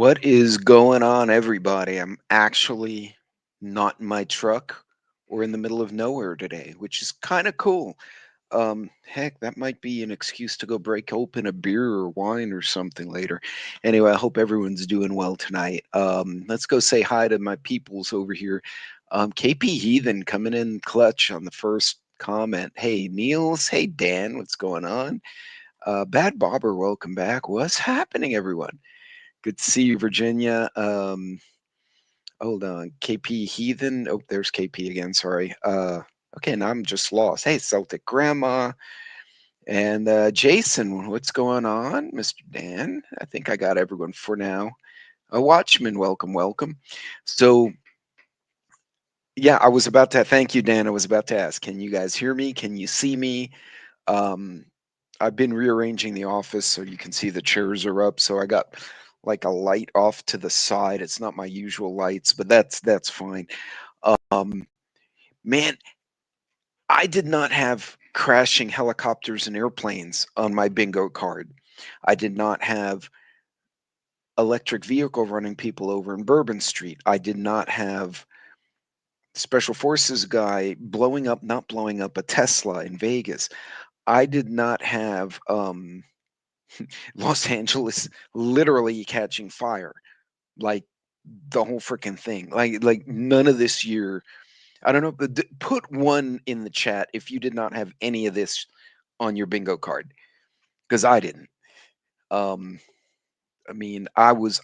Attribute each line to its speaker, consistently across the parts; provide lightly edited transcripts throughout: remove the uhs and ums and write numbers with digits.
Speaker 1: What is going on, everybody? I'm actually not in my truck or in the middle of nowhere today, which is kind of cool. Heck, that might be an excuse to go break open a beer or wine or something later. Anyway, I hope everyone's doing well tonight. Let's go say hi to my peoples over here. KP Heathen coming in clutch on the first comment. Hey, Niels. Hey, Dan. What's going on? Bad Bobber, welcome back. What's happening, everyone? Good to see you, Virginia. Hold on. KP Heathen. Oh, there's KP again. Sorry. Okay, now I'm just lost. Hey, Celtic Grandma. And Jason, what's going on? Mr. Dan. I think I got everyone for now. Watchman, welcome, welcome. So, yeah, I was about to thank you, Dan. I was about to ask, can you guys hear me? Can you see me? Um, I've been rearranging the office so you can see the chairs are up. So I got like a light off to the side. It's not my usual lights, but that's fine. Um, Man, I did not have crashing helicopters and airplanes on my bingo card. I did not have electric vehicle running people over in Bourbon Street. I did not have special forces guy blowing up, not blowing up a Tesla in Vegas. I did not have Los Angeles literally catching fire, like the whole freaking thing. Like none of this year. I don't know, but put one in the chat if you did not have any of this on your bingo card, because I didn't. Um, I mean, I was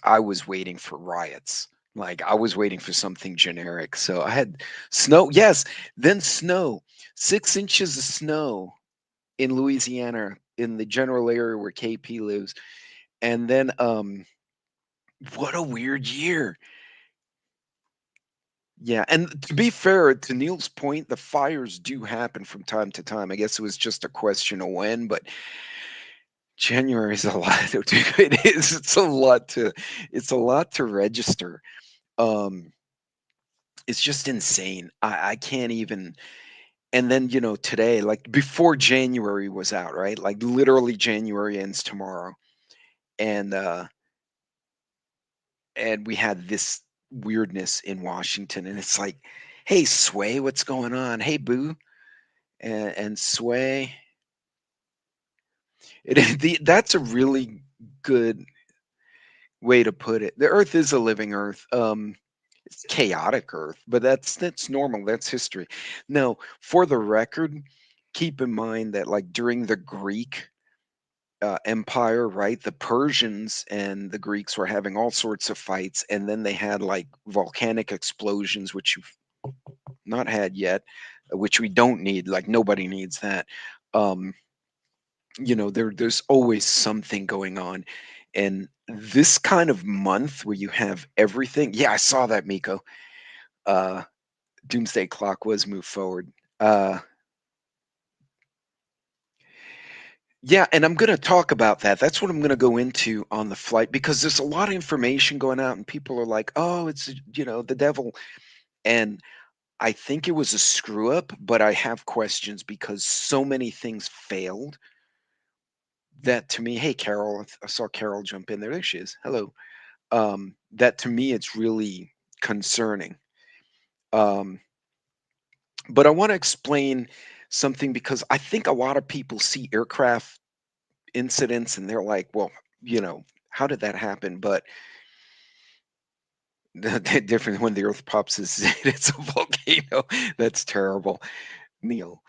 Speaker 1: waiting for riots. Like I was waiting for something generic. So I had snow. Yes, then snow. 6 inches of snow in Louisiana in the general area where KP lives. And then what a weird year. Yeah, and to be fair, to Neil's point, the fires do happen from time to time. I guess it was just a question of when, but January is a lot. It is. It's a lot to register. Um, it's just insane. I can't even. And then today, like before January was out, right? Like literally January ends tomorrow, and we had this weirdness in Washington, and it's like, hey, Sway, what's going on? Hey, Boo, and Sway. That's a really good way to put it. The Earth is a living Earth. It's chaotic Earth, but that's normal. That's history. Now, for the record, keep in mind that like during the Greek Empire, right, the Persians and the Greeks were having all sorts of fights, and then they had like volcanic explosions, which you've not had yet, which we don't need. Like nobody needs that. Um, there's always something going on, and this kind of month where you have everything. Yeah, I saw that, Miko. uh Doomsday Clock was moved forward. Yeah, and I'm going to talk about that. That's what I'm going to go into on the flight, because there's a lot of information going out and people are like, oh, it's the devil. And I think it was a screw up, but I have questions because so many things failed that to me. Hey, Carol, I saw Carol jump in there. There she is. Hello. That to me, it's really concerning. Um, but I want to explain something, because I think a lot of people see aircraft incidents and they're like, well, how did that happen? But the different when the earth pops is it's a volcano. That's terrible. Neil.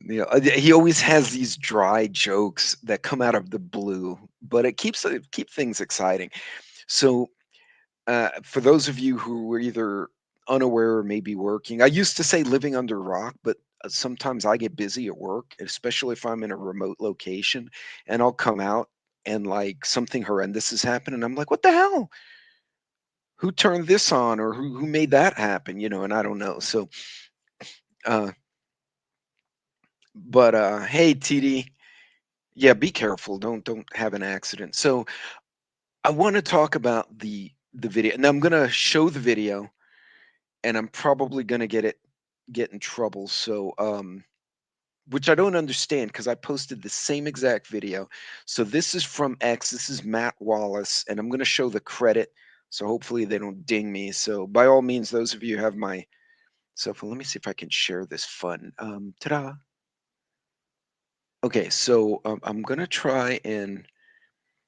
Speaker 1: He always has these dry jokes that come out of the blue, but it keep things exciting. So for those of you who were either unaware or maybe working, I used to say living under a rock, but sometimes I get busy at work, especially if I'm in a remote location, and I'll come out and like something horrendous has happened, and I'm like, what the hell? Who turned this on, or who made that happen? And I don't know. So, uh, but hey, TD, yeah, be careful. Don't have an accident. So I want to talk about the video. Now I'm gonna show the video, and I'm probably gonna get in trouble. So which I don't understand, because I posted the same exact video. So this is from X. This is Matt Wallace, and I'm gonna show the credit So hopefully they don't ding me. So by all means, those of you who have my cell phone, let me see if I can share this fun. Ta-da. Okay, so I'm gonna try and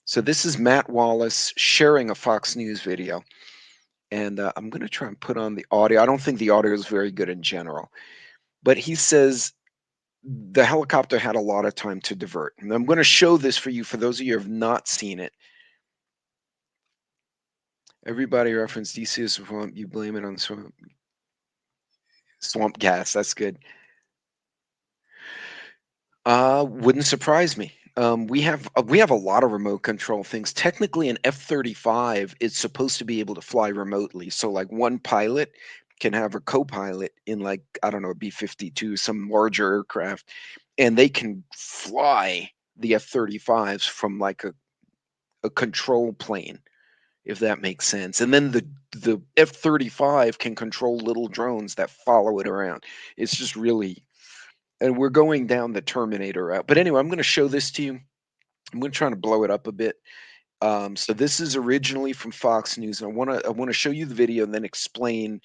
Speaker 1: so this is Matt Wallace sharing a Fox News video, and I'm gonna try and put on the audio. I don't think the audio is very good in general, but he says the helicopter had a lot of time to divert. And I'm gonna show this for you for those of you who have not seen it. Everybody referenced DC as swamp. You blame it on swamp gas. That's good. Wouldn't surprise me. We have a lot of remote control things. Technically, an F-35 is supposed to be able to fly remotely. So, like one pilot can have a co-pilot in, like, I don't know, a B-52, some larger aircraft, and they can fly the F-35s from like a control plane, if that makes sense. And then the F-35 can control little drones that follow it around. It's just really, and we're going down the Terminator route. But anyway, I'm going to show this to you. I'm going to try to blow it up a bit. So this is originally from Fox News, and I want to show you the video and then explain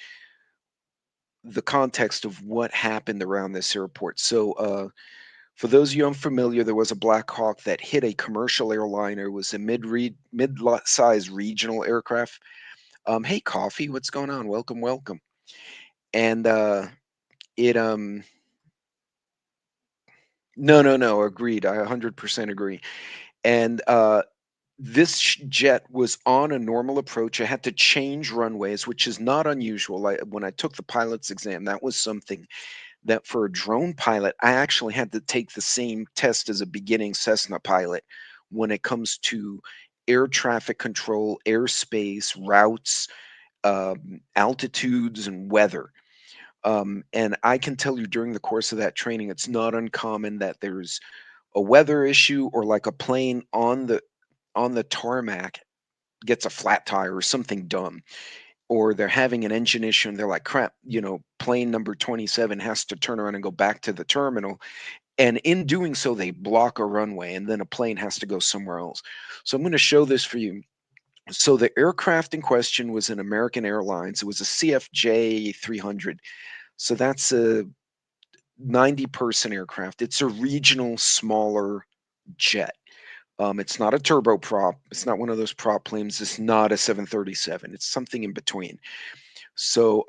Speaker 1: the context of what happened around this airport. So for those of you unfamiliar, there was a Black Hawk that hit a commercial airliner. It was a mid-size regional aircraft. Hey, Coffee, what's going on? Welcome, welcome. And it no, no, no, agreed. I 100% agree. And this jet was on a normal approach. I had to change runways, which is not unusual. When I took the pilot's exam, that was something that for a drone pilot, I actually had to take the same test as a beginning Cessna pilot when it comes to air traffic control, airspace, routes, altitudes, and weather. And I can tell you during the course of that training, it's not uncommon that there's a weather issue or like a plane on the tarmac gets a flat tire or something dumb, or they're having an engine issue and they're like, crap, plane number 27 has to turn around and go back to the terminal. And in doing so, they block a runway and then a plane has to go somewhere else. So I'm going to show this for you. So the aircraft in question was an American Airlines. It was a CFJ 300. So that's a 90-person aircraft. It's a regional, smaller jet. It's not a turboprop. It's not one of those prop planes. It's not a 737. It's something in between. So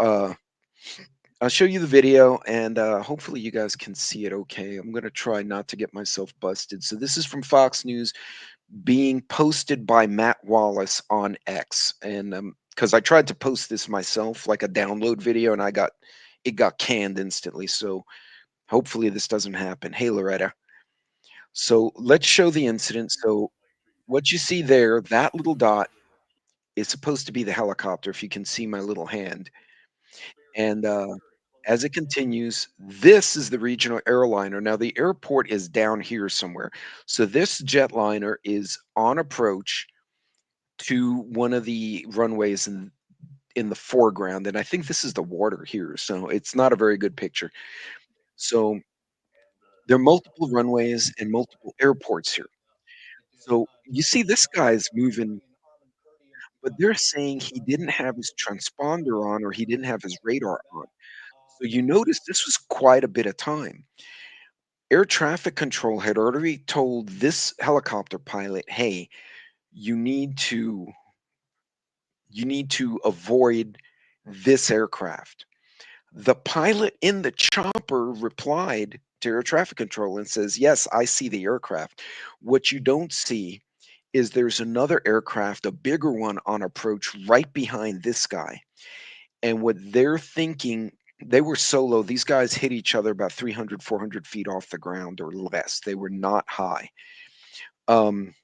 Speaker 1: I'll show you the video, and hopefully you guys can see it okay. I'm going to try not to get myself busted. So this is from Fox News being posted by Matt Wallace on X. And because I tried to post this myself, like a download video, and it got canned instantly. So hopefully this doesn't happen. Hey, Loretta. So let's show the incident. So what you see there, that little dot is supposed to be the helicopter, if you can see my little hand. And as it continues, this is the regional airliner. Now, the airport is down here somewhere. So this jetliner is on approach to one of the runways in the foreground. And I think this is the water here. So it's not a very good picture. So there are multiple runways and multiple airports here. So you see this guy's moving, but they're saying he didn't have his transponder on or he didn't have his radar on. So you notice this was quite a bit of time. Air traffic control had already told this helicopter pilot, "Hey, you need to avoid this aircraft." The pilot in the chopper replied to air traffic control and says, "Yes, I see the aircraft." What you don't see is there's another aircraft, a bigger one on approach right behind this guy. And what they're thinking, they were solo. These guys hit each other about 300, 400 feet off the ground or less. They were not high. Um,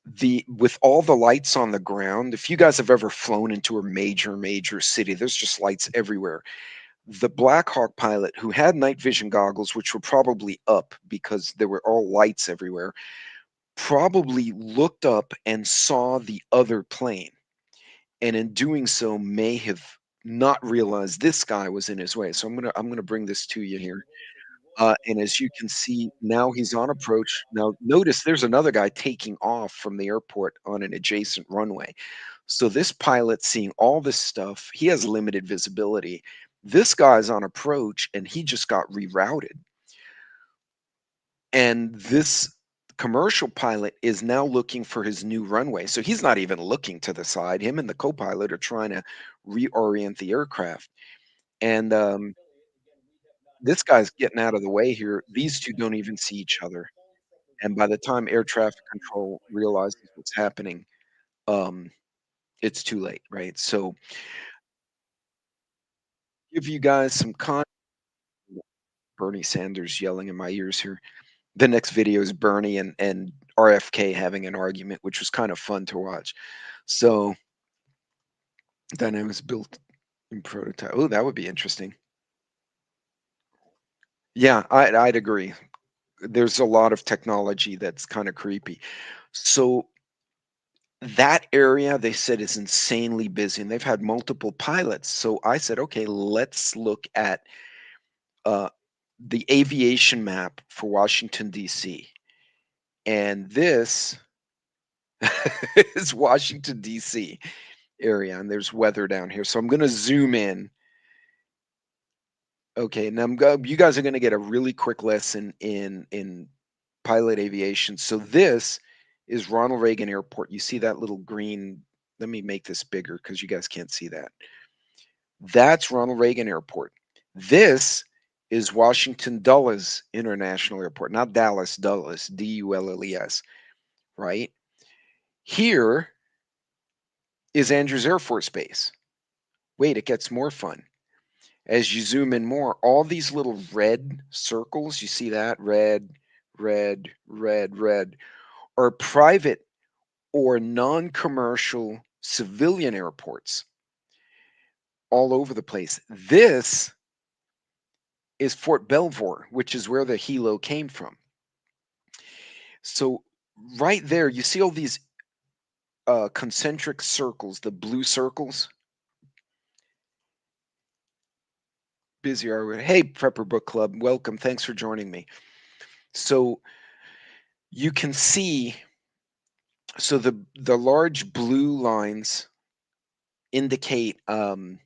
Speaker 1: the with all the lights on the ground, if you guys have ever flown into a major city, there's just lights everywhere. The Black Hawk pilot, who had night vision goggles, which were probably up because there were all lights everywhere, probably looked up and saw the other plane, and in doing so may have not realized this guy was in his way. So I'm gonna bring this to you here. And as you can see, now he's on approach. Now notice there's another guy taking off from the airport on an adjacent runway. So this pilot seeing all this stuff, he has limited visibility. This guy's on approach and he just got rerouted. And this commercial pilot is now looking for his new runway. So he's not even looking to the side. Him and the co-pilot are trying to reorient the aircraft. And this guy's getting out of the way here. These two don't even see each other. And by the time air traffic control realizes what's happening, um, it's too late, right? So give you guys some Bernie Sanders yelling in my ears here. The next video is Bernie and RFK having an argument, which was kind of fun to watch. So Dynamics built in prototype. Oh, that would be interesting. Yeah, I'd agree. There's a lot of technology that's kind of creepy. So that area they said is insanely busy, and they've had multiple pilots. So I said, okay, let's look at uh, the aviation map for Washington D.C. And this is Washington D.C. area, and there's weather down here. So I'm going to zoom in. Okay, now you guys are going to get a really quick lesson in pilot aviation. So this is Ronald Reagan Airport. You see that little green? Let me make this bigger because you guys can't see that. That's Ronald Reagan Airport. This is Washington Dulles International Airport, not Dallas, Dulles, Dulles, right? Here is Andrews Air Force Base. Wait, it gets more fun. As you zoom in more, all these little red circles, you see that? Red, red, red, red, are private or non-commercial civilian airports all over the place. This is Fort Belvoir, which is where the helo came from. So right there, you see all these concentric circles, the blue circles. Busy are we? Hey, Prepper Book Club, welcome. Thanks for joining me. So you can see, so the large blue lines indicate the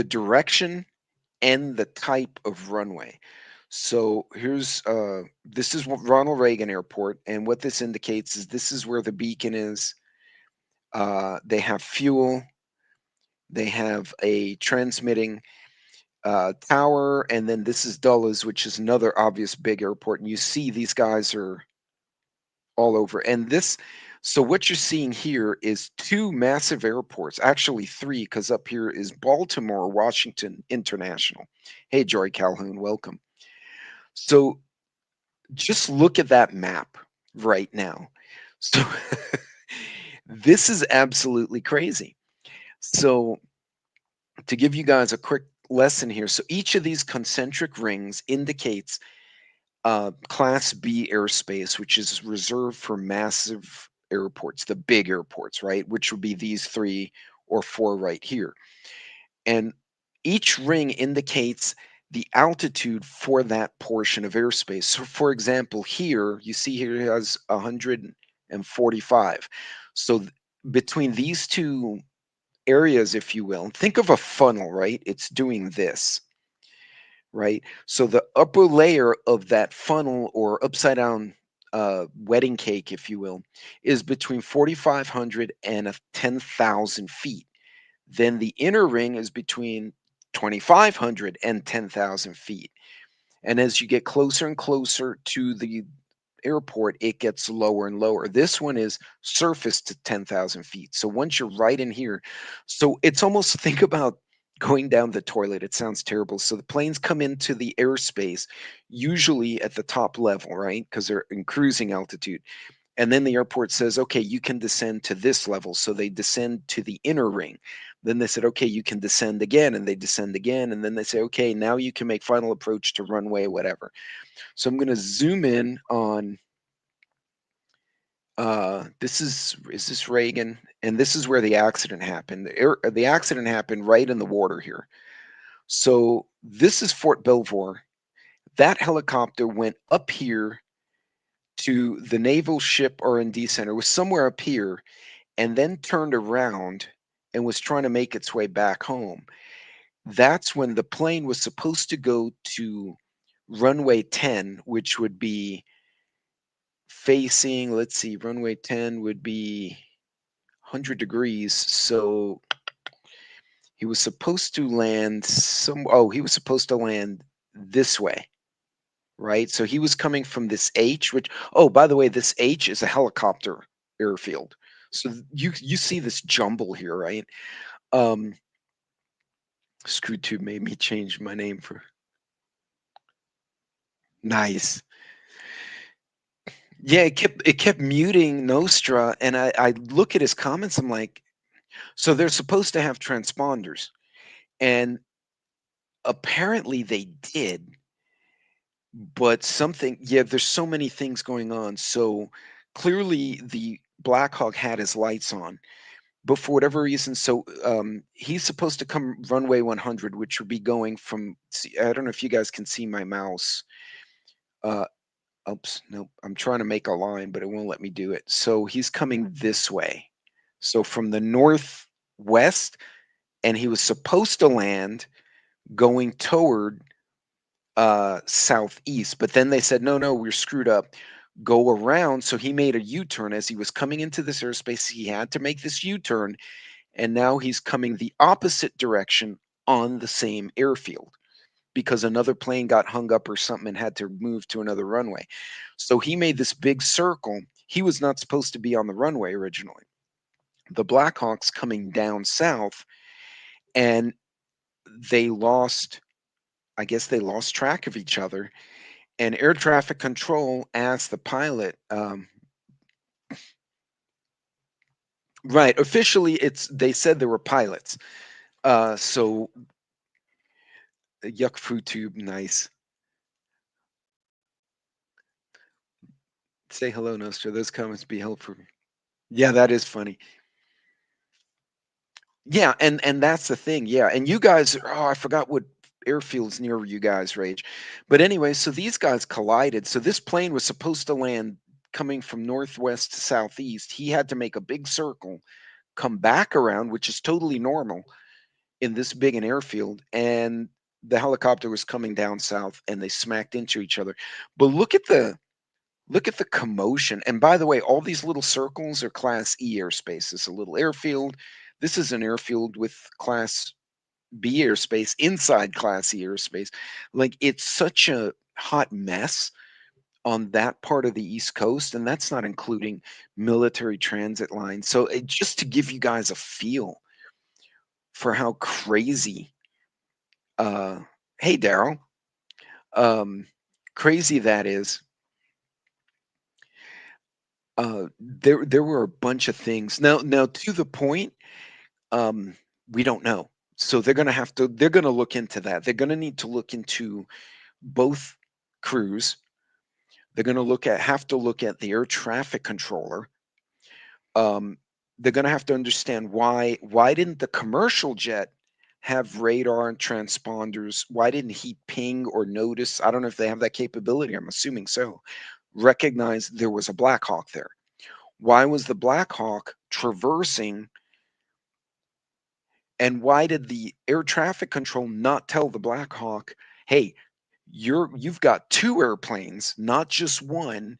Speaker 1: direction and the type of runway. So here's this is Ronald Reagan Airport, and what this indicates is this is where the beacon is. They have fuel. They have a transmitting tower, and then this is Dulles, which is another obvious big airport. And you see these guys are all over. And this, so what you're seeing here is two massive airports, actually three, because up here is Baltimore, Washington International. Hey, Joy Calhoun, welcome. So just look at that map right now. So this is absolutely crazy. So to give you guys a quick lesson here, so each of these concentric rings indicates Class B airspace, which is reserved for massive airports, the big airports, right? Which would be these three or four right here. And each ring indicates the altitude for that portion of airspace. So, for example, here, you see here it has 145. So, between these two areas, if you will, think of a funnel, right? It's doing this, right? So the upper layer of that funnel or upside down wedding cake, if you will, is between 4,500 and 10,000 feet. Then the inner ring is between 2,500 and 10,000 feet. And as you get closer and closer to the airport, it gets lower and lower. This one is surface to 10,000 feet. So once you're right in here, so it's almost think about going down the toilet. It sounds terrible. So the planes come into the airspace, usually at the top level, right? Because they're in cruising altitude. And then the airport says, okay, you can descend to this level. So they descend to the inner ring. Then they said, okay, you can descend again. And they descend again. And then they say, okay, now you can make final approach to runway, whatever. So I'm going to zoom in on this is this Reagan? And this is where the accident happened. The accident happened right in the water here. So this is Fort Belvoir. That helicopter went up here to the Naval Ship R&D Center. It was somewhere up here, and then turned around and was trying to make its way back home. That's when the plane was supposed to go to runway 10, which would be facing, let's see, runway 10 would be 100 degrees. So he was supposed to land he was supposed to land this way, right? So he was coming from this H, which, oh, by the way, this H is a helicopter airfield. So you see this jumble here, right? Um, ScrewTube made me change my name for nice. Yeah, it kept muting Nostra, and I look at his comments. I'm like, so they're supposed to have transponders, and apparently they did, but something, yeah, there's so many things going on. So clearly the Blackhawk had his lights on, but for whatever reason, so he's supposed to come runway 100, which would be going from. I don't know if you guys can see my mouse. Uh, Oops, nope. I'm trying to make a line, but it won't let me do it. So he's coming this way. So from the northwest, and he was supposed to land going toward southeast, but then they said, no, no, we're screwed up. Go around. So he made a U-turn as he was coming into this airspace. He had to make this U-turn, and now he's coming the opposite direction on the same airfield because another plane got hung up or something and had to move to another runway. So he made this big circle. He was not supposed to be on the runway originally. The Blackhawks coming down south, and they lost, I guess they lost track of each other. And air traffic control asked the pilot, right, officially they said there were pilots. So yuck fruit tube, nice. Say hello, Nostra. Those comments be helpful. Yeah, that is funny. Yeah, and that's the thing. Yeah, and you guys, oh, I forgot what airfield's near you guys, Rage. But anyway, so these guys collided. So this plane was supposed to land coming from northwest to southeast. He had to make a big circle, come back around, which is totally normal in this big an airfield, and the helicopter was coming down south, and they smacked into each other. But look at the commotion. And by the way, all these little circles are Class E airspace. It's a little airfield. This is an airfield with Class B airspace inside Class E airspace. Like, it's such a hot mess on that part of the East Coast, and that's not including military transit lines. So just to give you guys a feel for how crazy, uh, hey Daryl, um, crazy that is. There were a bunch of things. Now to the point, um, we don't know. So they're gonna look into that. They're gonna need to look into both crews. They're gonna have to look at the air traffic controller. Um, they're gonna have to understand why didn't the commercial jet have radar and transponders? Why didn't he ping or notice? I don't know if they have that capability. I'm assuming so. Recognize there was a Black Hawk there. Why was the Black Hawk traversing, and why did the air traffic control not tell the Black Hawk, hey, you've got two airplanes, not just one.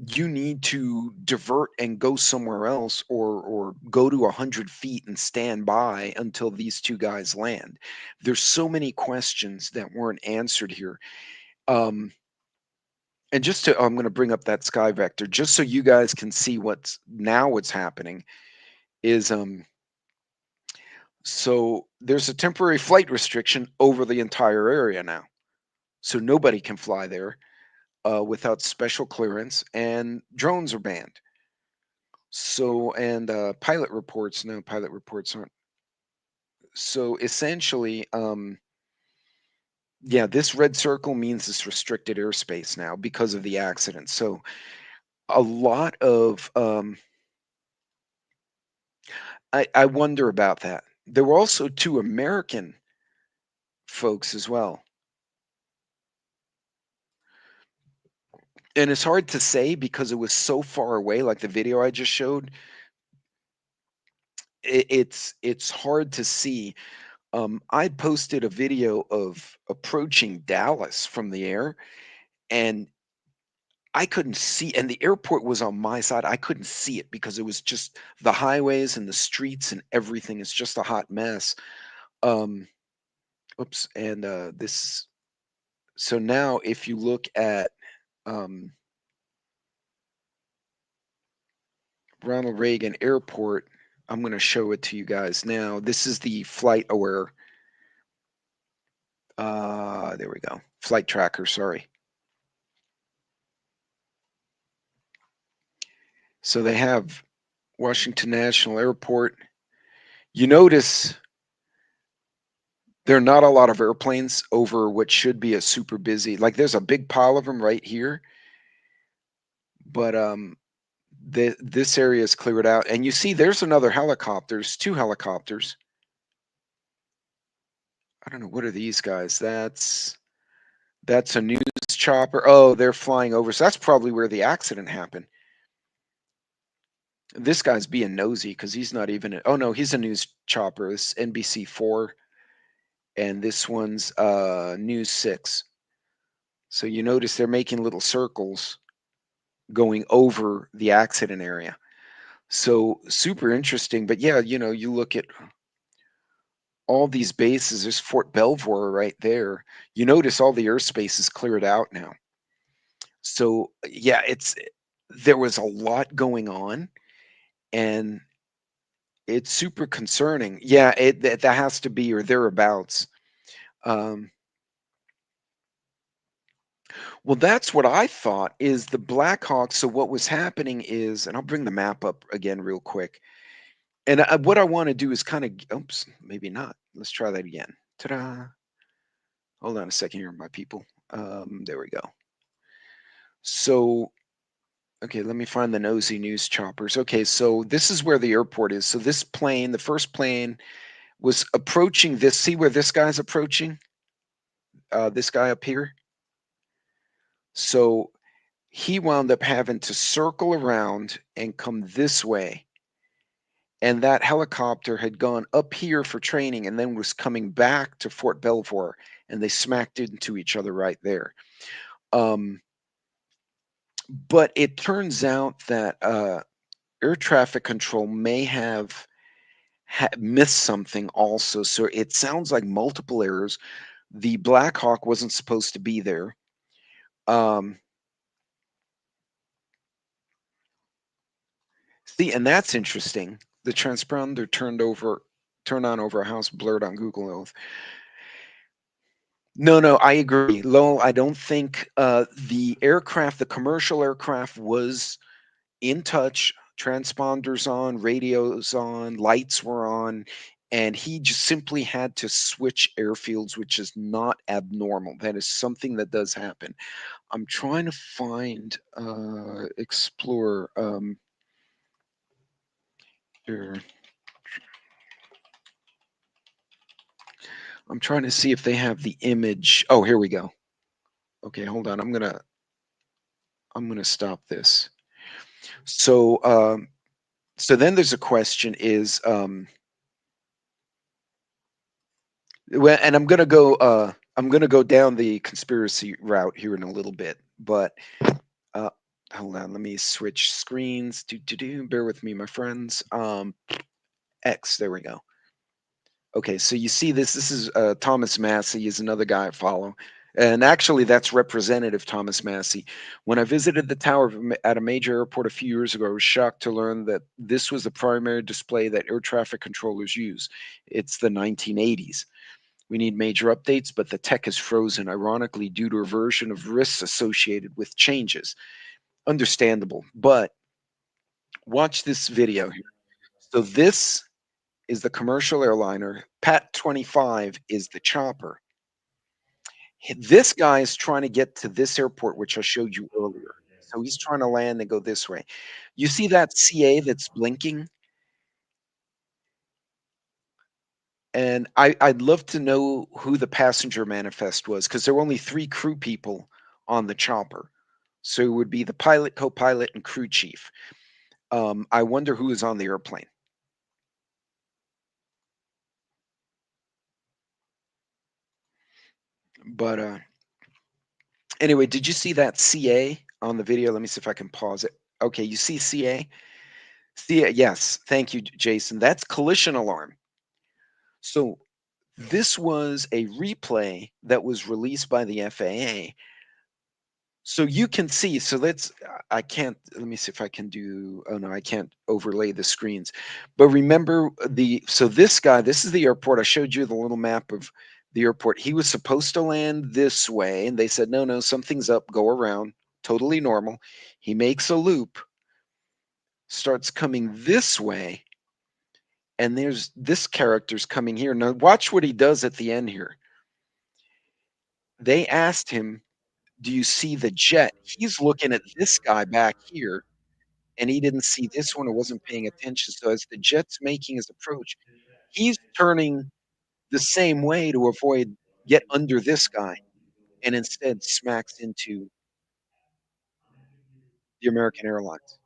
Speaker 1: You need to divert and go somewhere else, or go to 100 feet and stand by until these two guys land. There's so many questions that weren't answered here. Um, and I'm going to bring up that sky vector just so you guys can see what's happening is so there's a temporary flight restriction over the entire area now. So nobody can fly there without special clearance, and drones are banned. So, and pilot reports, no, pilot reports aren't. So essentially, yeah, this red circle means it's restricted airspace now because of the accident. So a lot of, I wonder about that. There were also two American folks as well. And it's hard to say because it was so far away, like the video I just showed. It's hard to see. I posted a video of approaching Dallas from the air, and I couldn't see, and the airport was on my side. I couldn't see it because it was just the highways and the streets and everything is just a hot mess. Um, oops, and this. So now, if you look at um, Ronald Reagan Airport, I'm going to show it to you guys now. This is the flight aware. There we go. Flight tracker. Sorry. So they have Washington National Airport. You notice there are not a lot of airplanes over what should be a super busy. Like there's a big pile of them right here, but this area is cleared out. And you see, there's another helicopter. There's two helicopters. I don't know, what are these guys? That's a news chopper. Oh, they're flying over. So that's probably where the accident happened. This guy's being nosy because he's not even. Oh no, he's a news chopper. It's NBC 4, and this one's News 6. So you notice they're making little circles going over the accident area. So super interesting. But yeah, you look at all these bases. There's Fort Belvoir right there. You notice all the airspace is cleared out now. So yeah, there was a lot going on, and it's super concerning. Yeah, that has to be or thereabouts. Um, well, that's what I thought is the Blackhawks. So what was happening is, and I'll bring the map up again real quick. And what I want to do is kind of, oops, maybe not. Let's try that again. Ta-da! Hold on a second here, my people. There we go. So, okay, let me find the nosy news choppers. Okay, so this is where the airport is. So this plane, the first plane, was approaching this. See where this guy's approaching? This guy up here. So he wound up having to circle around and come this way. And that helicopter had gone up here for training and then was coming back to Fort Belvoir, and they smacked into each other right there. Um, but it turns out that air traffic control may have missed something also. So it sounds like multiple errors. The Black Hawk wasn't supposed to be there. Um, See, and that's interesting. The transponder turned on over a house blurred on Google Earth. No, no, I agree. Lowell, I don't think the commercial aircraft was in touch, transponders on, radios on, lights were on, and he just simply had to switch airfields, which is not abnormal. That is something that does happen. I'm trying to find Explorer. Here. I'm trying to see if they have the image. Oh, here we go. Okay, hold on. I'm gonna stop this. So so then there's a question is well, and I'm gonna go down the conspiracy route here in a little bit, but uh hold on, let me switch screens. Bear with me, my friends. X, there we go. Okay, so you see this. This is Thomas Massey is another guy I follow. And actually, that's Representative Thomas Massey. When I visited the tower at a major airport a few years ago, I was shocked to learn that this was the primary display that air traffic controllers use. It's the 1980s. We need major updates, but the tech is frozen, ironically, due to aversion of risks associated with changes. Understandable. But watch this video here. So, this is the commercial airliner. Pat 25 is the chopper. This guy is trying to get to this airport, which I showed you earlier. So he's trying to land and go this way. You see that CA that's blinking? And I'd love to know who the passenger manifest was because there were only 3 crew people on the chopper. So it would be the pilot, co-pilot, and crew chief. I wonder who is on the airplane. But anyway, did you see that CA on the video? Let me see if I can pause it. Okay, you see CA? CA, yes. Thank you, Jason. That's collision alarm. So this was a replay that was released by the FAA. So you can see, so let's, I can't, let me see if I can do, oh no, I can't overlay the screens. But remember so this guy, this is the airport. I showed you the little map of the airport. He was supposed to land this way, and they said, no, no, something's up, go around, totally normal. He makes a loop, starts coming this way, and there's this character's coming here. Now watch what he does at the end here. They asked him, do you see the jet? He's looking at this guy back here, and he didn't see this one or wasn't paying attention. So as the jet's making his approach, he's turning the same way to avoid get under this guy, and instead smacks into the American Airlines.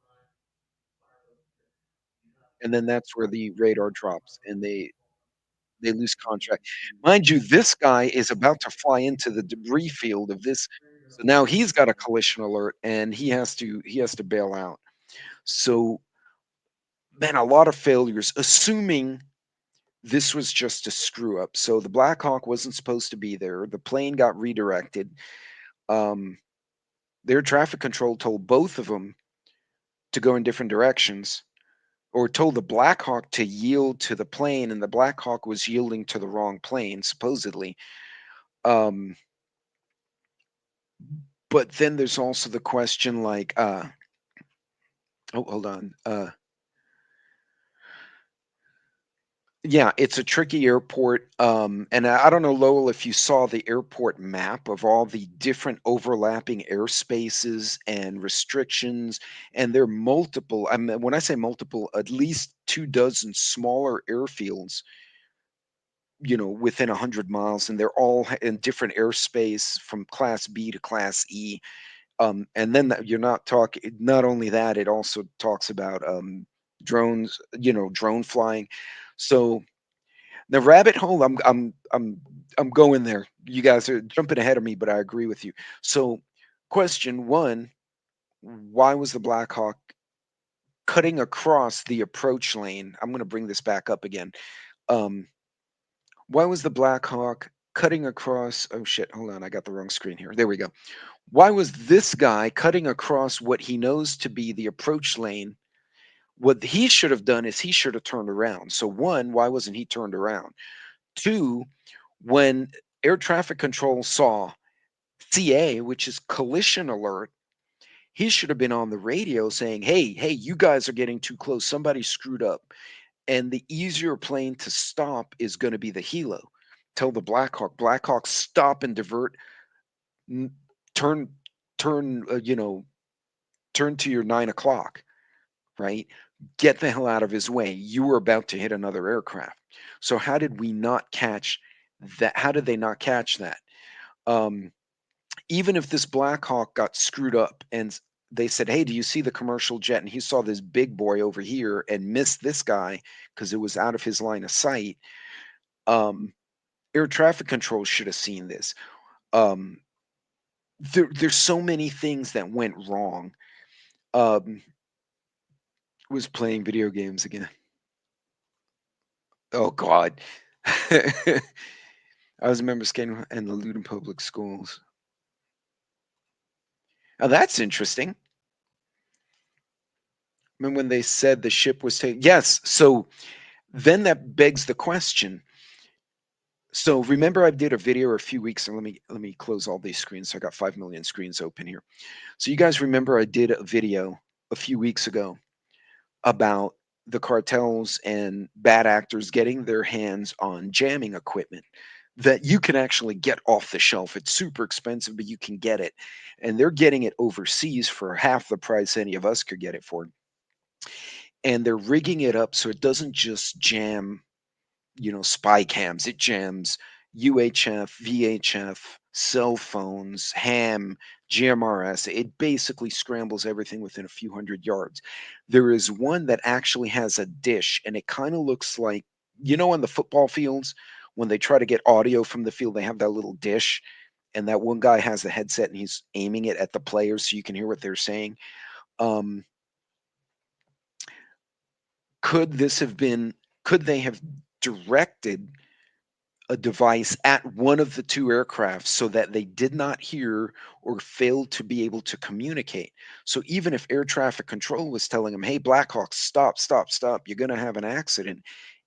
Speaker 1: And then that's where the radar drops and they lose contract. Mind you, this guy is about to fly into the debris field of this. So now he's got a collision alert and he has to bail out. So man, a lot of failures, assuming this was just a screw up. So the Black Hawk wasn't supposed to be there. The plane got redirected. Um, their traffic control told both of them to go in different directions, or told the Black Hawk to yield to the plane, and the Black Hawk was yielding to the wrong plane, supposedly. Um, but then there's also the question like, oh, hold on. Yeah, it's a tricky airport. And I don't know, Lowell, if you saw the airport map of all the different overlapping airspaces and restrictions, and there are multiple. I mean, when I say multiple, at least 2 dozen smaller airfields, within 100 miles, and they're all in different airspace from Class B to Class E. And then you're not talking. Not only that, it also talks about drones. Drone flying. So the rabbit hole, I'm going there. You guys are jumping ahead of me, but I agree with you. So, question one, why was the Black Hawk cutting across the approach lane? I'm going to bring this back up again. Um, why was the Black Hawk cutting across? Oh shit, hold on, I got the wrong screen here. There we go. Why was this guy cutting across what he knows to be the approach lane? What he should have done is he should have turned around. So one, why wasn't he turned around? Two, when air traffic control saw CA, which is collision alert, he should have been on the radio saying, hey, you guys are getting too close. Somebody screwed up. And the easier plane to stop is going to be the Hilo. Tell the Black Hawk, stop and divert, n- turn, turn, turn to your 9 o'clock, right? Get the hell out of his way. You were about to hit another aircraft. So how did we not catch that? How did they not catch that? Um, Even if this Black Hawk got screwed up and they said, hey, do you see the commercial jet? And he saw this big boy over here and missed this guy because it was out of his line of sight. Um, Air traffic control should have seen this. Um, there's so many things that went wrong. Um, was playing video games again. Oh God. I was a member skating in the Luton public schools. Now that's interesting. I mean, when they said the ship was taken, yes. So then that begs the question. So remember, I did a video a few weeks, and let me close all these screens. So I got 5 million screens open here. So you guys remember I did a video a few weeks ago about the cartels and bad actors getting their hands on jamming equipment that you can actually get off the shelf. It's super expensive, but you can get it. And they're getting it overseas for half the price any of us could get it for. And they're rigging it up so it doesn't just jam, spy cams. It jams UHF, VHF, cell phones, ham, GMRS. It basically scrambles everything within a few hundred yards. There is one that actually has a dish, and it kind of looks like, on the football fields, when they try to get audio from the field, they have that little dish, and that one guy has the headset and he's aiming it at the players so you can hear what they're saying. Um, could this have been, could they have directed a device at one of the two aircraft so that they did not hear or failed to be able to communicate? So even if air traffic control was telling them, hey, Blackhawks, stop, stop, stop, you're going to have an accident.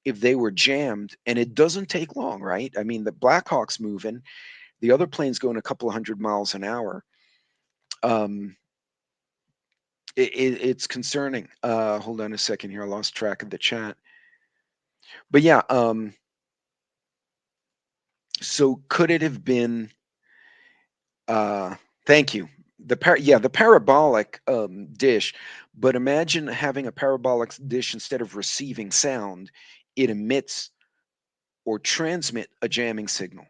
Speaker 1: If they were jammed, and it doesn't take long, right? I mean, the Blackhawks moving, the other plane's going a couple of 100 miles an hour. Um, it's concerning. Hold on a second here. I lost track of the chat. But yeah, so could it have been uh thank you. The parabolic dish, but imagine having a parabolic dish instead of receiving sound, it emits or transmit a jamming signal.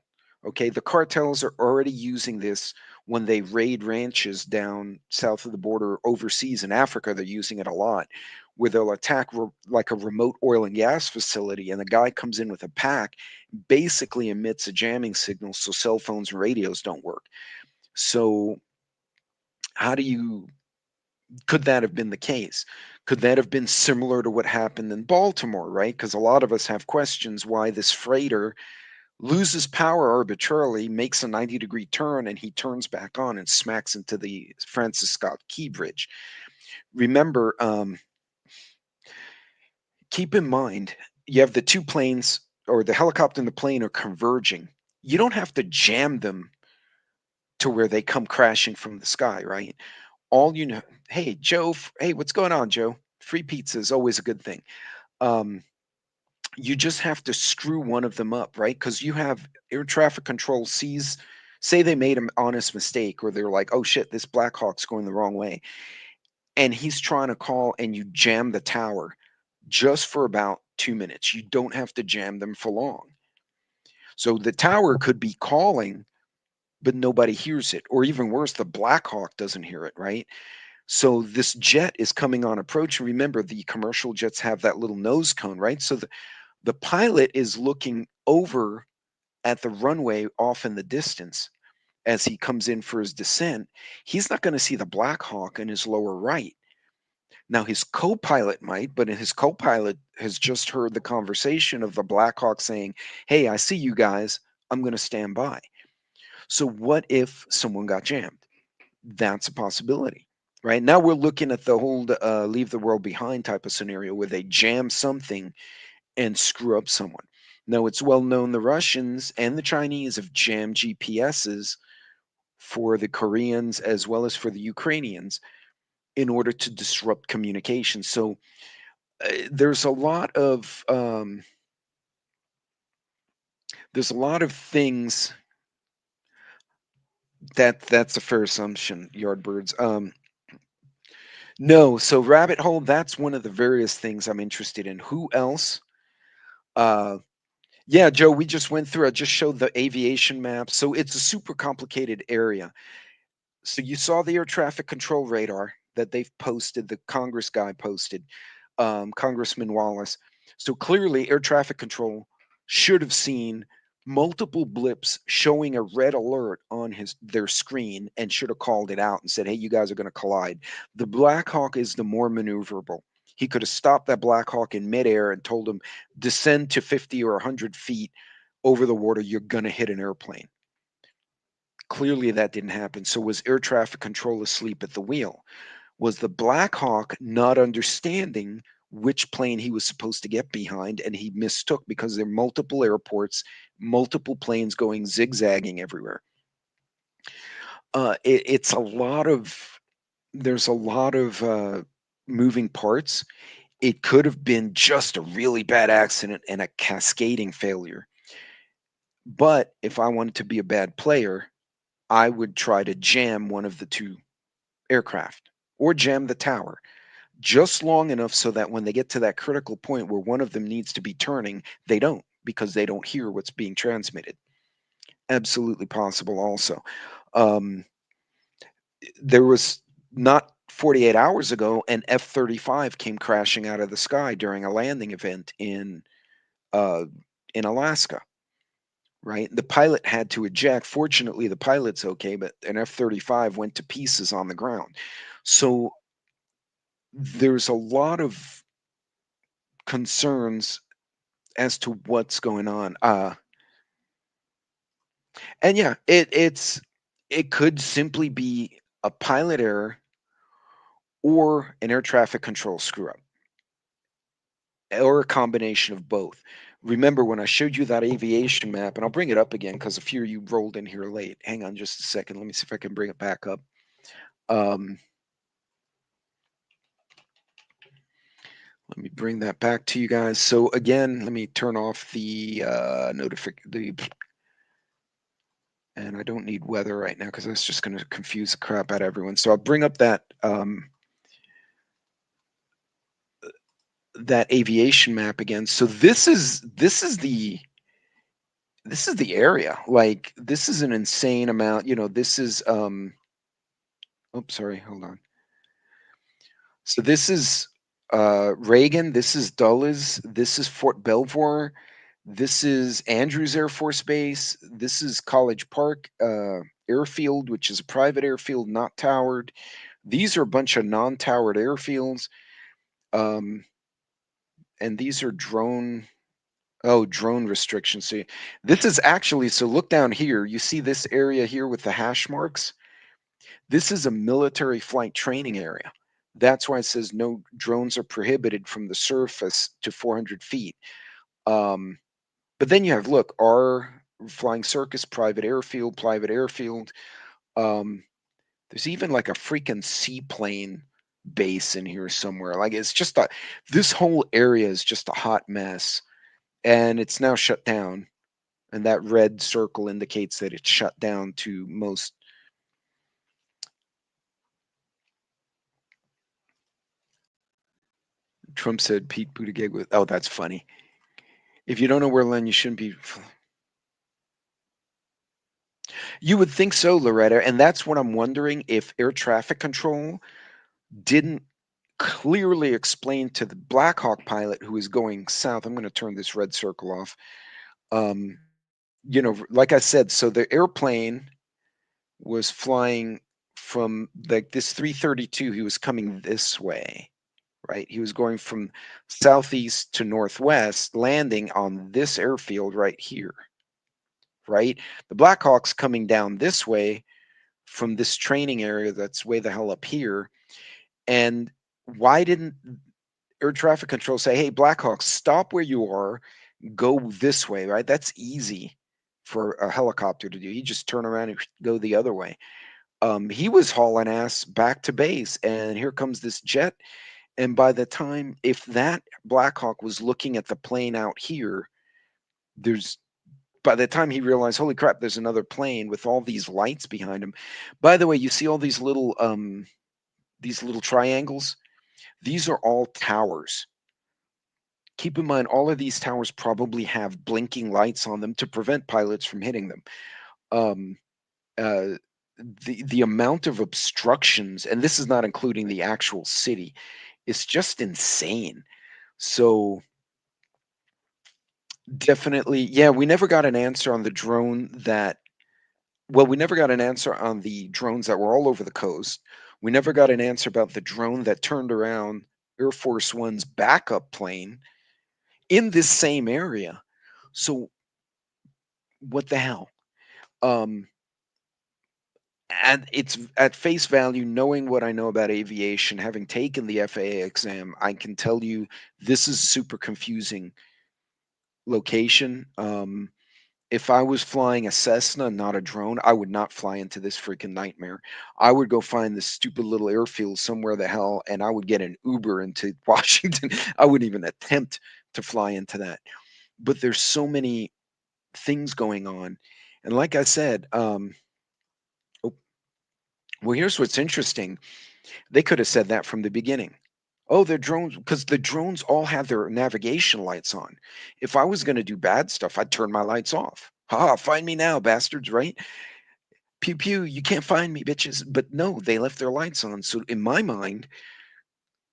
Speaker 1: Okay, the cartels are already using this when they raid ranches down south of the border overseas in Africa. They're using it a lot, where they'll attack like a remote oil and gas facility, and the guy comes in with a pack, basically emits a jamming signal so cell phones and radios don't work. So, how do you could that have been the case? Could that have been similar to what happened in Baltimore, right? Because a lot of us have questions why this freighter loses power arbitrarily, makes a 90-degree turn, and he turns back on and smacks into the Francis Scott Key Bridge. Remember, keep in mind, you have the two planes, or the helicopter and the plane are converging. You don't have to jam them to where they come crashing from the sky, right? All you know, hey, Joe, hey, what's going on, Joe? Free pizza is always a good thing. Um, you just have to screw one of them up, right? Because you have air traffic control sees, say they made an honest mistake, or they're like, oh shit, this Black Hawk's going the wrong way. And he's trying to call, and you jam the tower just for about 2 minutes. You don't have to jam them for long. So the tower could be calling, but nobody hears it. Or even worse, the Black Hawk doesn't hear it, right? So this jet is coming on approach. And remember, the commercial jets have that little nose cone, right? So the pilot is looking over at the runway off in the distance as he comes in for his descent. He's not going to see the Black Hawk in his lower right. Now, his co pilot might, but his co pilot has just heard the conversation of the Black Hawk saying, hey, I see you guys. I'm going to stand by. So, what if someone got jammed? That's a possibility. Right now, we're looking at the whole leave the world behind type of scenario where they jam something and screw up someone. Now, it's well known the Russians and the Chinese have jammed GPSs for the Koreans as well as for the Ukrainians in order to disrupt communication. So there's a lot of things that's a fair assumption. Yardbirds. No, so rabbit hole. That's one of the various things I'm interested in. Who else? Uh, yeah, Joe. We just went through. I just showed the aviation map. So it's a super complicated area. So you saw the air traffic control radar that they've posted, the Congress guy posted, Congressman Wallace. So clearly, air traffic control should have seen multiple blips showing a red alert on their screen and should have called it out and said, "Hey, you guys are going to collide." The Black Hawk is the more maneuverable. He could have stopped that Black Hawk in midair and told him, "Descend to 50 or 100 feet over the water. You're going to hit an airplane." Clearly, that didn't happen. So, was air traffic control asleep at the wheel? Was the Black Hawk not understanding which plane he was supposed to get behind, and he mistook because there are multiple airports, multiple planes going zigzagging everywhere? It's a lot of there's a lot of moving parts. It could have been just a really bad accident and a cascading failure. But if I wanted to be a bad player, I would try to jam one of the two aircraft or jam the tower just long enough so that when they get to that critical point where one of them needs to be turning, they don't because they don't hear what's being transmitted. Absolutely possible, also. Um, there was not 48 hours ago, an F-35 came crashing out of the sky during a landing event uh, in Alaska, right? The pilot had to eject. Fortunately, the pilot's okay, but an F-35 went to pieces on the ground. So there's a lot of concerns as to what's going on. And yeah, it could simply be a pilot error or an air traffic control screw up, or a combination of both. Remember when I showed you that aviation map, and I'll bring it up again because a few of you rolled in here late. Hang on just a second. Let me see if I can bring it back up. Um, Let me bring that back to you guys. So again, let me turn off the and I don't need weather right now because that's just going to confuse the crap out of everyone. So I'll bring up that aviation map again. So this is the area. Like this is an insane amount. This is oops, sorry, hold on. So this is Reagan, this is Dulles, this is Fort Belvoir, this is Andrews Air Force Base, this is College Park Airfield, which is a private airfield, not towered. These are a bunch of non-towered airfields. Um, and these are drone restrictions. So this is actually, so look down here, you see this area here with the hash marks? This is a military flight training area. That's why it says no drones are prohibited from the surface to 400 feet. Um, but then you have, look, our flying circus, private airfield. Um, there's even like a freaking seaplane base in here somewhere. Like it's just this whole area is just a hot mess, and it's now shut down. And that red circle indicates that it's shut down to most. Trump said Pete Buttigieg was. Oh, that's funny. If you don't know where land, you shouldn't be. You would think so, Loretta, and that's what I'm wondering, if air traffic control didn't clearly explain to the Black Hawk pilot who is going south. I'm going to turn this red circle off. Um, like I said, so the airplane was flying from like this 332. He was coming this way, right? He was going from southeast to northwest, landing on this airfield right here, right? The Blackhawks coming down this way from this training area that's way the hell up here. And why didn't air traffic control say, hey, Blackhawks, stop where you are, go this way, right? That's easy for a helicopter to do. You just turn around and go the other way. He was hauling ass back to base, and here comes this jet. And by the time, if that Blackhawk was looking at the plane out here, there's by the time he realized, holy crap, there's another plane with all these lights behind him. By the way, you see all these little triangles? These are all towers. Keep in mind, all of these towers probably have blinking lights on them to prevent pilots from hitting them. Um, uh, the amount of obstructions, and this is not including the actual city, is just insane. So definitely, yeah, we never got an answer on the drone that, well, we never got an answer on the drones that were all over the coast. We never got an answer about the drone that turned around Air Force One's backup plane in this same area. So what the hell? Um, and it's at face value, knowing what I know about aviation, having taken the FAA exam, I can tell you this is super confusing location. If I was flying a Cessna, not a drone, I would not fly into this freaking nightmare. I would go find this stupid little airfield somewhere the hell, and I would get an Uber into Washington. I wouldn't even attempt to fly into that. But there's so many things going on. And like I said, oh, well, here's what's interesting. They could have said that from the beginning. Oh, they're drones, because the drones all have their navigation lights on. If I was going to do bad stuff, I'd turn my lights off. Ha, find me now, bastards, right? Pew pew, you can't find me, bitches. But no, they left their lights on. So in my mind,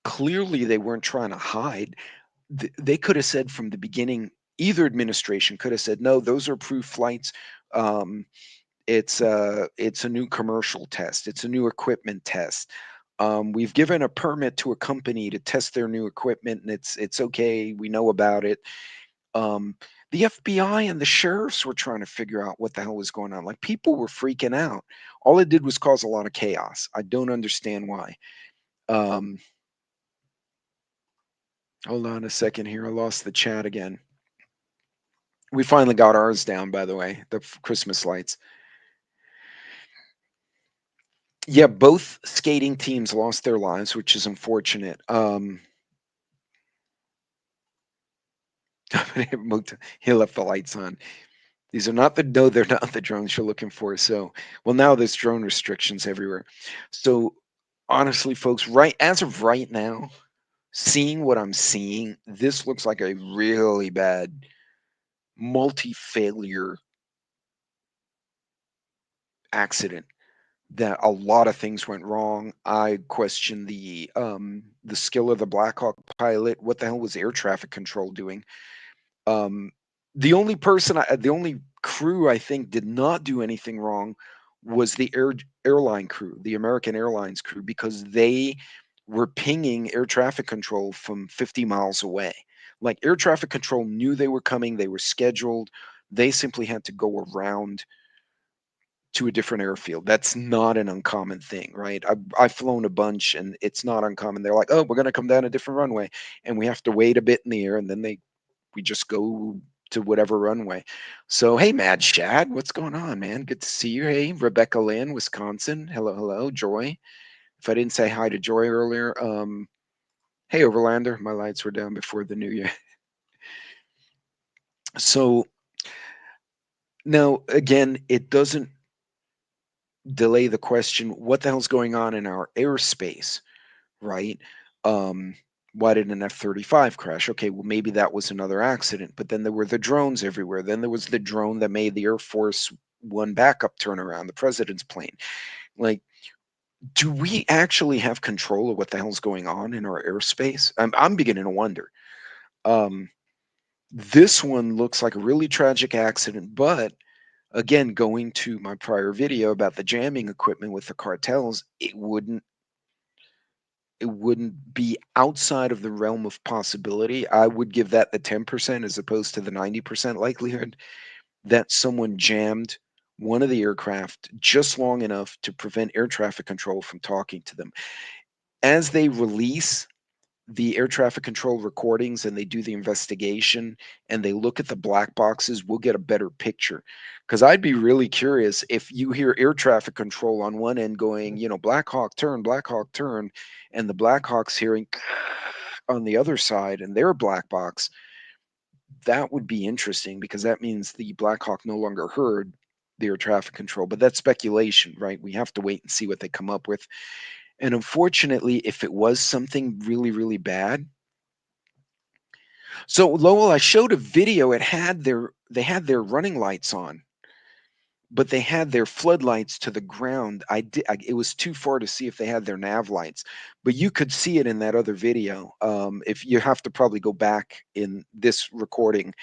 Speaker 1: clearly they weren't trying to hide. They could have said from the beginning, either administration could have said, no, those are approved flights. Um, it's a new commercial test. It's a new equipment test. We've given a permit to a company to test their new equipment, and it's okay. We know about it. Um, the FBI and the sheriffs were trying to figure out what the hell was going on. Like people were freaking out. All it did was cause a lot of chaos. I don't understand why. Um, Hold on a second here. I lost the chat again. We finally got ours down, by the way, the Christmas lights. Yeah, both skating teams lost their lives, which is unfortunate. He left the lights on. These are not the no, they're not the drones you're looking for. So, well, now there's drone restrictions everywhere. So, honestly, folks, right as of right now, seeing what I'm seeing, this looks like a really bad multi-failure accident that a lot of things went wrong. I question the skill of the Black Hawk pilot. What the hell was air traffic control doing? Um, the only crew I think did not do anything wrong was the airline crew, the American Airlines crew, because they were pinging air traffic control from 50 miles away. Like air traffic control knew they were coming, they were scheduled. They simply had to go around to a different airfield. That's not an uncommon thing, right? I've flown a bunch and it's not uncommon. They're like, oh, we're going to come down a different runway and we have to wait a bit in the air and then we just go to whatever runway. So, hey, Mad Shad, what's going on, man? Good to see you. Hey, Rebecca Lynn, Wisconsin. Hello, hello. Joy. If I didn't say hi to Joy earlier, hey, Overlander. My lights were down before the new year. So, now, again, it doesn't delay the question what the hell's going on in our airspace, right? Um, why did an F-35 crash? Okay, well, maybe that was another accident, but then there were the drones everywhere. Then there was the drone that made the Air Force One backup turn around, the president's plane. Like, do we actually have control of what the hell's going on in our airspace? I'm beginning to wonder. Um, this one looks like a really tragic accident, but again, going to my prior video about the jamming equipment with the cartels, it wouldn't be outside of the realm of possibility. I would give that the 10% as opposed to the 90% likelihood that someone jammed one of the aircraft just long enough to prevent air traffic control from talking to them. As they release the air traffic control recordings and they do the investigation and they look at the black boxes, we'll get a better picture. Because I'd be really curious if you hear air traffic control on one end going, Black Hawk turn, and the Black Hawk's hearing on the other side and their black box, that would be interesting because that means the Black Hawk no longer heard the air traffic control. But that's speculation, right? We have to wait and see what they come up with. And unfortunately, if it was something really, really bad, so Lowell, I showed a video. They had their running lights on, but they had their floodlights to the ground. It was too far to see if they had their nav lights, but you could see it in that other video. If you have to probably go back in this recording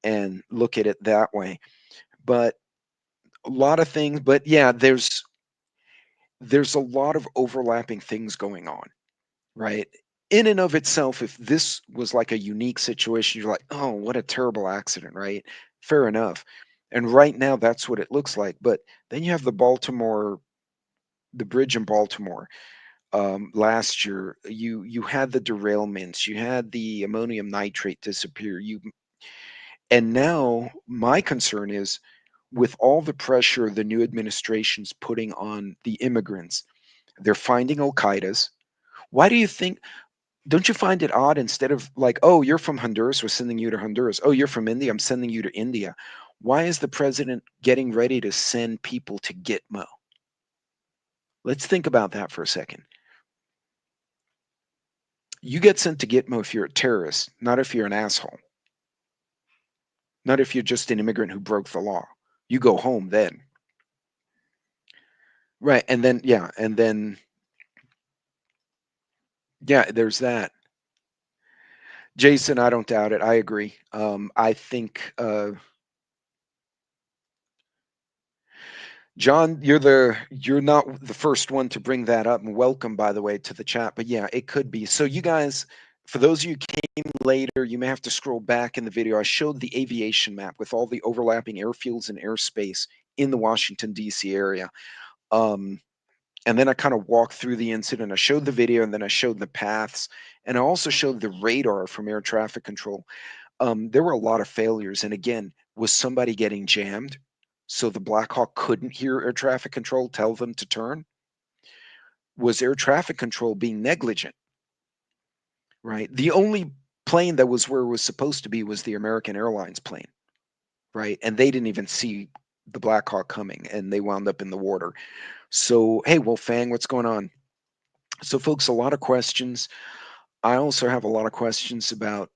Speaker 1: and look at it that way. But a lot of things. But yeah, there's a lot of overlapping things going on. Right. In and of itself, if this was like a unique situation, you're like, oh, what a terrible accident, right? Fair enough. And right now, that's what it looks like. But then you have the bridge in Baltimore last year. You had the derailments, you had the ammonium nitrate disappear. And now my concern is with all the pressure the new administration's putting on the immigrants, they're finding Al Qaeda's. Why do you think? Don't you find it odd instead of like, oh, you're from Honduras, we're sending you to Honduras. Oh, you're from India, I'm sending you to India. Why is the president getting ready to send people to Gitmo? Let's think about that for a second. You get sent to Gitmo if you're a terrorist, not if you're an asshole, not if you're just an immigrant who broke the law. You go home then. Right, and then yeah, and then yeah, there's that. Jason, I don't doubt it. I agree. I think John, you're not the first one to bring that up, and welcome, by the way, to the chat. But yeah, it could be. So you guys, for those of you who came later, you may have to scroll back in the video. I showed the aviation map with all the overlapping airfields and airspace in the Washington D.C. area. Um, and then I kind of walked through the incident. I showed the video, and then I showed the paths, and I also showed the radar from air traffic control. There were a lot of failures. And again, was somebody getting jammed? So the Black Hawk couldn't hear air traffic control tell them to turn? Was air traffic control being negligent? Right. The only plane that was where it was supposed to be was the American Airlines plane. Right. And they didn't even see the Black Hawk coming and they wound up in the water. So, hey, Wolfgang, what's going on? So, folks, a lot of questions. I also have a lot of questions about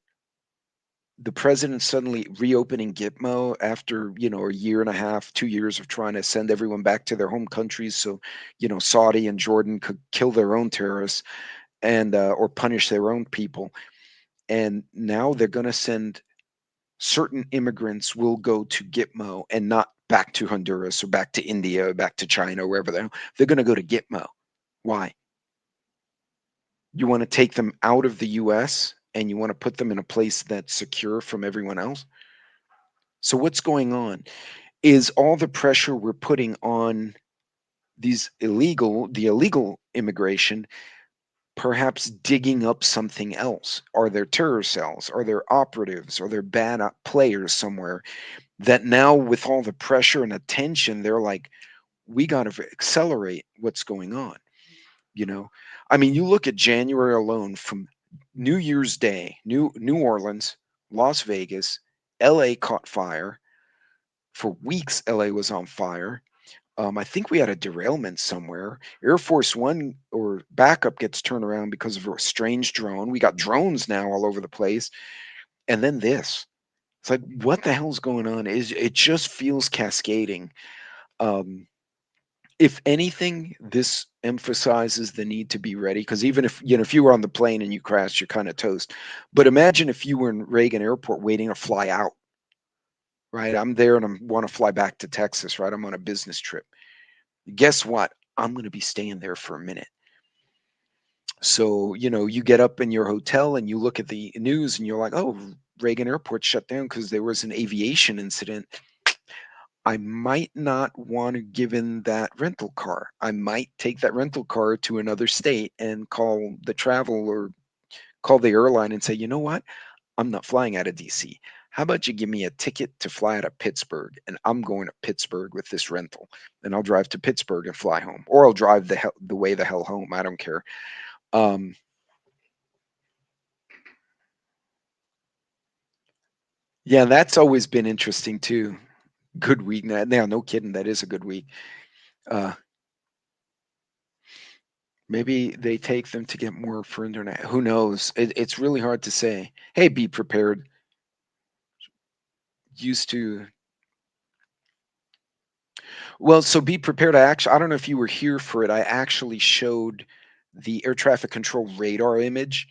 Speaker 1: the president suddenly reopening Gitmo after, a year and a half, 2 years of trying to send everyone back to their home countries so, Saudi and Jordan could kill their own terrorists and or punish their own people. And now they're going to send certain immigrants will go to Gitmo and not back to Honduras or back to India or back to China or wherever they're going to go to Gitmo. Why? You want to take them out of the US and you want to put them in a place that's secure from everyone else? So what's going on is all the pressure we're putting on the illegal immigration, perhaps digging up something else. Are there terror cells? Are there operatives? Are there bad players somewhere that now, with all the pressure and attention, they're like, we got to accelerate what's going on. You know, I mean, you look at January alone from New Year's Day, New Orleans, Las Vegas, LA caught fire. For weeks, LA was on fire. I think we had a derailment somewhere. Air Force One or backup gets turned around because of a strange drone. We got drones now all over the place. And then this. It's like, what the hell's going on? It just feels cascading. Um, if anything, this emphasizes the need to be ready. Because even if you were on the plane and you crashed, you're kind of toast. But imagine if you were in Reagan Airport waiting to fly out, right? I'm there and I want to fly back to Texas, right? I'm on a business trip. Guess what? I'm going to be staying there for a minute. So, you get up in your hotel and you look at the news and you're like, oh, Reagan Airport shut down because there was an aviation incident. I might not want to give in that rental car. I might take that rental car to another state and call the travel or call the airline and say, you know what? I'm not flying out of DC. How about you give me a ticket to fly out of Pittsburgh and I'm going to Pittsburgh with this rental and I'll drive to Pittsburgh and fly home or I'll drive the way the hell home. I don't care. Um, yeah, that's always been interesting too. Good week. Now, no kidding. That is a good week. Uh, Maybe they take them to get more for internet. Who knows? It's really hard to say. Hey, be prepared. Used to Well, so be prepared. I don't know if you were here for it. I actually showed the air traffic control radar image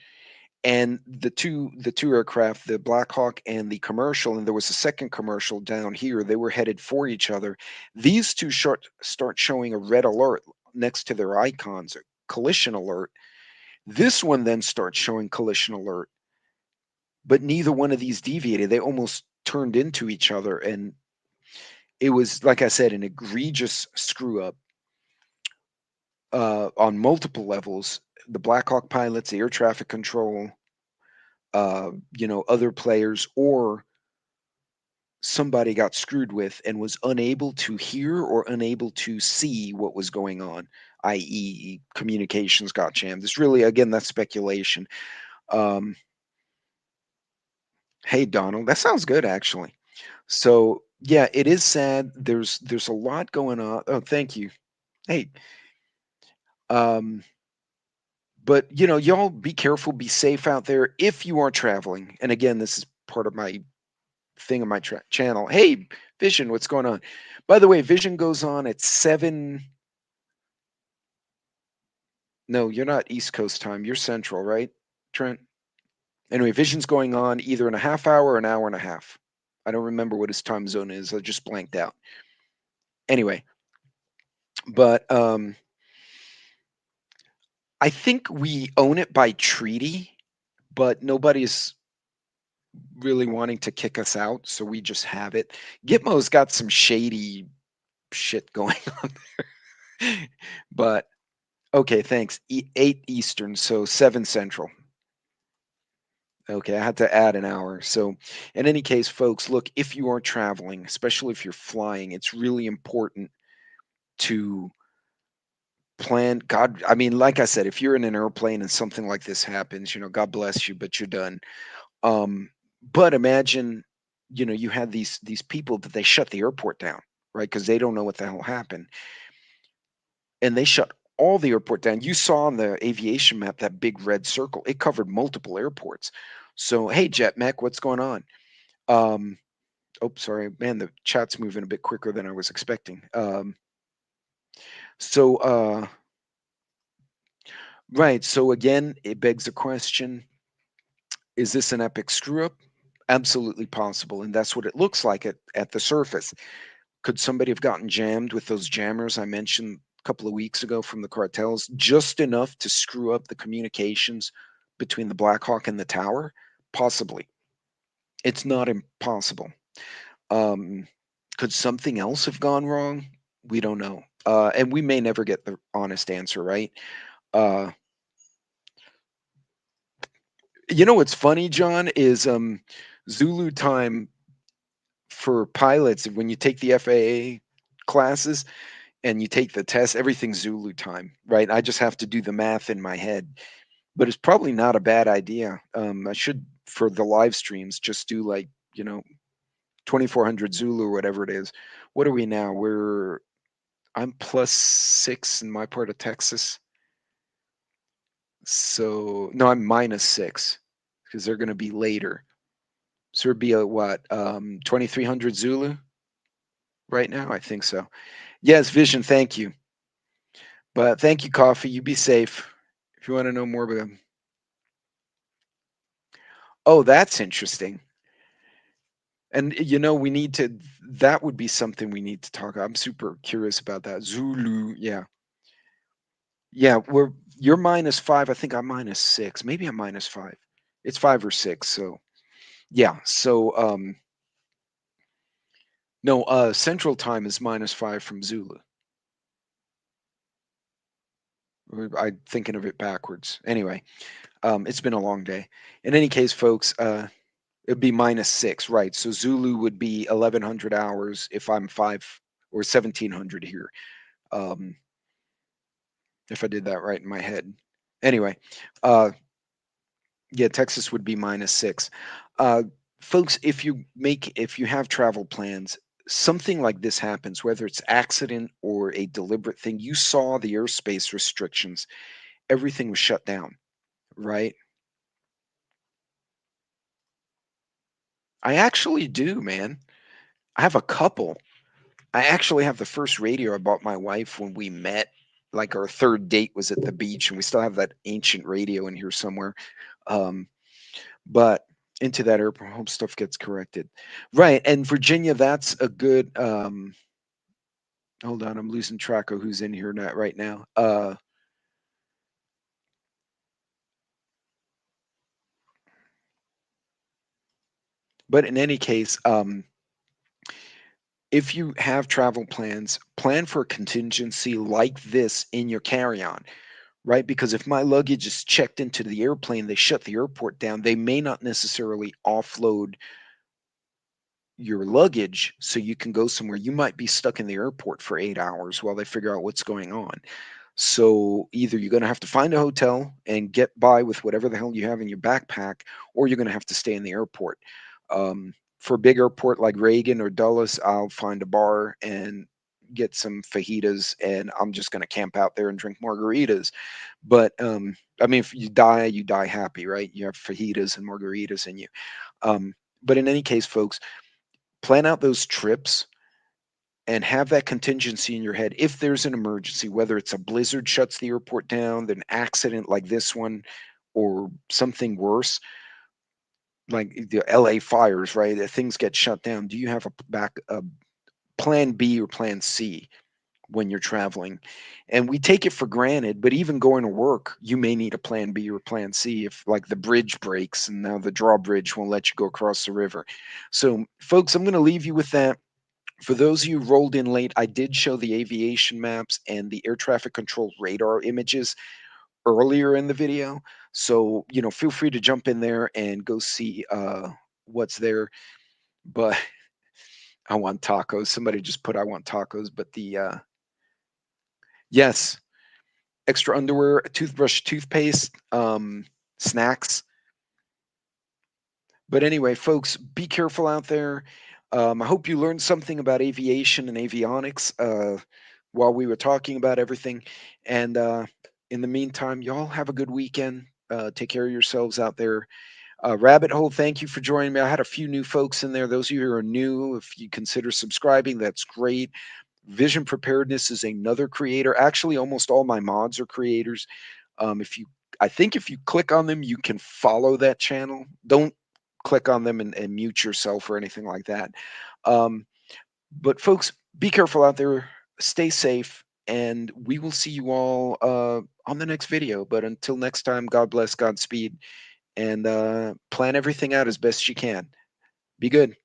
Speaker 1: and the two aircraft, the Black Hawk and the commercial, and there was a second commercial down here. They were headed for each other. These two start showing a red alert next to their icons, a collision alert. This one then starts showing collision alert, but neither one of these deviated. They almost turned into each other, and it was, like I said, an egregious screw up on multiple levels. The Black Hawk pilots, the air traffic control, other players, or somebody got screwed with and was unable to hear or unable to see what was going on, i.e., communications got jammed. It's really, again, that's speculation. Um, hey, Donald, that sounds good, actually. So, yeah, it is sad. There's a lot going on. Oh, thank you. Hey, um, but y'all be careful, be safe out there if you are traveling. And again, this is part of my thing on my channel. Hey, Vision, what's going on? By the way, Vision goes on at 7 No, you're not East Coast time. You're Central, right, Trent? Anyway, Vision's going on either in a half hour or an hour and a half. I don't remember what his time zone is. I just blanked out. Anyway, but I think we own it by treaty, but nobody's really wanting to kick us out, so we just have it. Gitmo's got some shady shit going on there. But okay, thanks. 8 Eastern, so 7 Central. Okay, I had to add an hour. So, in any case, folks, look, if you are traveling, especially if you're flying, it's really important to plan. God, I mean, like I said, if you're in an airplane and something like this happens, God bless you, but you're done. Um, but imagine, you had these people that they shut the airport down, right? Because they don't know what the hell happened, and they shut all the airport down. You saw on the aviation map that big red circle; it covered multiple airports. So, hey, JetMech, what's going on? Um, oh, sorry, man, the chat's moving a bit quicker than I was expecting. So, right. So again, it begs the question: is this an epic screw up? Absolutely possible, and that's what it looks like at the surface. Could somebody have gotten jammed with those jammers I mentioned a couple of weeks ago from the cartels, just enough to screw up the communications between the Black Hawk and the tower? Possibly. It's not impossible. Um, could something else have gone wrong? We don't know. And we may never get the honest answer, right? Uh, what's funny, John, is Zulu time for pilots, when you take the FAA classes and you take the test, everything's Zulu time, right? I just have to do the math in my head. But it's probably not a bad idea. I should, for the live streams, just do like, 2400 Zulu or whatever it is. What are we now? I'm +6 in my part of Texas. So, no, I'm -6 because they're going to be later. So it'd be a what? 2300 Zulu right now? I think so. Yes, Vision, thank you. But thank you, Coffee. You be safe. If you want to know more about them. Oh, that's interesting. And we need to, that would be something we need to talk. I'm super curious about that. Zulu, yeah. Yeah, you're -5. I think I'm -6. Maybe I'm -5. It's 5 or 6. So yeah. So no, Central Time is -5 from Zulu. I'm thinking of it backwards. Anyway, it's been a long day. In any case, folks, it'd be -6, right? So Zulu would be 1100 hours if I'm 5 or 1700 here. Um, if I did that right in my head. Anyway, uh, yeah, Texas would be -6. Uh, folks, if you have travel plans, something like this happens, whether it's accident or a deliberate thing. You saw the airspace restrictions; everything was shut down, right? I actually do, man. I have a couple. I actually have the first radio I bought my wife when we met. Like our third date was at the beach, and we still have that ancient radio in here somewhere. Um, but into that airport, hope stuff gets corrected. Right. And Virginia, that's a good hold on, I'm losing track of who's in here not right now. But in any case, if you have travel plans, plan for a contingency like this in your carry-on, right? Because if my luggage is checked into the airplane, they shut the airport down, they may not necessarily offload your luggage so you can go somewhere. You might be stuck in the airport for 8 hours while they figure out what's going on. So either you're going to have to find a hotel and get by with whatever the hell you have in your backpack, or you're going to have to stay in the airport. For a big airport like Reagan or Dulles, I'll find a bar and get some fajitas, and I'm just going to camp out there and drink margaritas. But I mean, if you die happy, right? You have fajitas and margaritas in you. But in any case, folks, plan out those trips and have that contingency in your head if there's an emergency, whether it's a blizzard shuts the airport down, an accident like this one, or something worse, like the LA fires, right? Things get shut down. Do you have a plan B or plan C when you're traveling? And we take it for granted, but even going to work, you may need a plan B or plan C if like the bridge breaks and now the drawbridge won't let you go across the river. So, folks, I'm going to leave you with that. For those of you who rolled in late, I did show the aviation maps and the air traffic control radar images earlier in the video. So, feel free to jump in there and go see what's there. But I want tacos. Somebody just put I want tacos, but yes, extra underwear, toothbrush, toothpaste, snacks. But anyway, folks, be careful out there. I hope you learned something about aviation and avionics while we were talking about everything. And in the meantime, y'all have a good weekend. Take care of yourselves out there. Rabbit Hole, thank you for joining me. I had a few new folks in there. Those of you who are new, if you consider subscribing, that's great. Vision Preparedness is another creator. Actually, almost all my mods are creators. I think if you click on them, you can follow that channel. Don't click on them and mute yourself or anything like that. Um, but folks, be careful out there. Stay safe, and we will see you all on the next video. But until next time, God bless, Godspeed, and plan everything out as best you can. Be good.